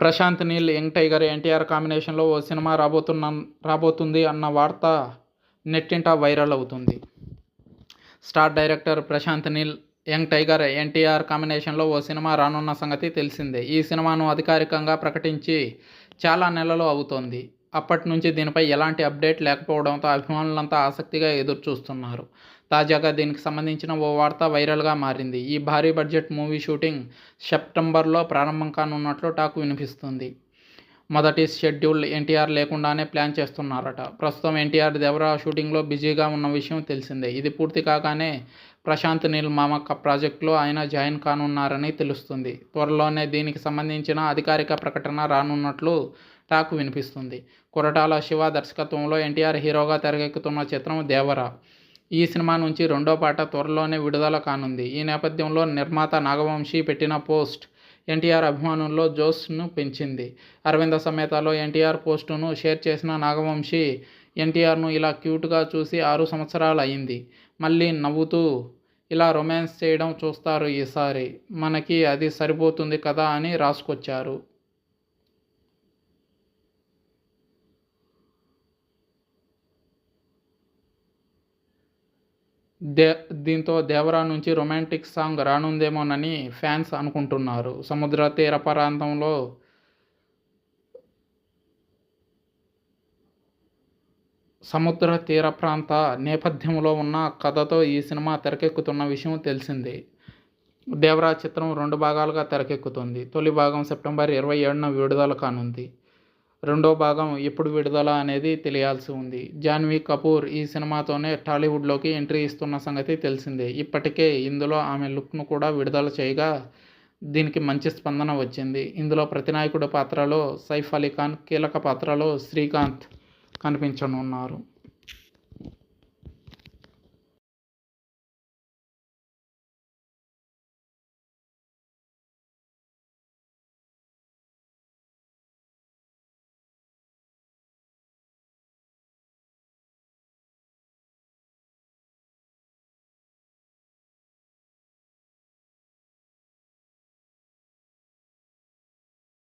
Prashanth Neel, young tiger NTR కాంబినేషన్లో ఓ cinema రాబోతుంది అన్న వార్త నెట్టింట వైరల్ అవుతుంది. Star director Prashanth Neel, young tiger NTR కాంబినేషన్లో ఓ సినిమా రానున్న సంగతి తెలిసిందే. ఈ సినిమాను అధికారికంగా ప్రకటించి చాలా నెలలు అవుతోంది. అప్పటి నుంచి దీనిపై ఎలాంటి అప్డేట్ లేకపోవడంతో అభిమానులంతా ఆసక్తిగా ఎదురుచూస్తున్నారు. తాజాగా దీనికి సంబంధించిన ఓ వార్త వైరల్గా మారింది. ఈ భారీ బడ్జెట్ మూవీ షూటింగ్ సెప్టెంబర్లో ప్రారంభం కానున్నట్లు టాక్ వినిపిస్తుంది. మొదటి షెడ్యూల్ ఎన్టీఆర్ లేకుండానే ప్లాన్ చేస్తున్నారట. ప్రస్తుతం ఎన్టీఆర్ దేవరా షూటింగ్లో బిజీగా ఉన్న విషయం తెలిసిందే. ఇది పూర్తి కాగానే ప్రశాంత్ నీల్ మామక్క ప్రాజెక్టులో ఆయన జాయిన్ కానున్నారని తెలుస్తుంది. త్వరలోనే దీనికి సంబంధించిన అధికారిక ప్రకటన రానున్నట్లు టాక్ వినిపిస్తుంది. కొరటాల శివ దర్శకత్వంలో ఎన్టీఆర్ హీరోగా తెరకెక్కుతున్న చిత్రం దేవరా. ఈ సినిమా నుంచి రెండో పాట త్వరలోనే విడుదల కానుంది. ఈ నేపథ్యంలో నిర్మాత నాగవంశీ పెట్టిన పోస్ట్ ఎన్టీఆర్ అభిమానుల్లో జోష్ను పెంచింది. అరవింద సమేతలో ఎన్టీఆర్ పోస్టును షేర్ చేసిన నాగవంశీ, ఎన్టీఆర్ను ఇలా క్యూట్గా చూసి 6 సంవత్సరాలు అయింది. మళ్ళీ నవ్వుతూ ఇలా రొమాన్స్ చేయడం చూస్తారు ఈసారి. మనకి అది సరిపోతుంది కదా అని రాసుకొచ్చారు. దీంతో దేవరా నుంచి రొమాంటిక్ సాంగ్ రానుందేమోనని ఫ్యాన్స్ అనుకుంటున్నారు. సముద్ర తీర ప్రాంత నేపథ్యంలో ఉన్న కథతో ఈ సినిమా తెరకెక్కుతున్న విషయం తెలిసిందే. దేవరా చిత్రం 2 భాగాలుగా తెరకెక్కుతుంది. తొలి భాగం సెప్టెంబర్ 27న విడుదల కానుంది. రెండో భాగం ఎప్పుడు విడుదల అనేది తెలియాల్సి ఉంది. జాన్వీ కపూర్ ఈ సినిమాతోనే టాలీవుడ్లోకి ఎంట్రీ ఇస్తున్న సంగతి తెలిసిందే. ఇప్పటికే ఇందులో ఆమె లుక్ను కూడా విడుదల చేయగా దీనికి మంచి స్పందన వచ్చింది. ఇందులో ప్రతినాయకుడి పాత్రలో సైఫ్ అలీ ఖాన్, కీలక పాత్రలో శ్రీకాంత్ కనిపించనున్నారు.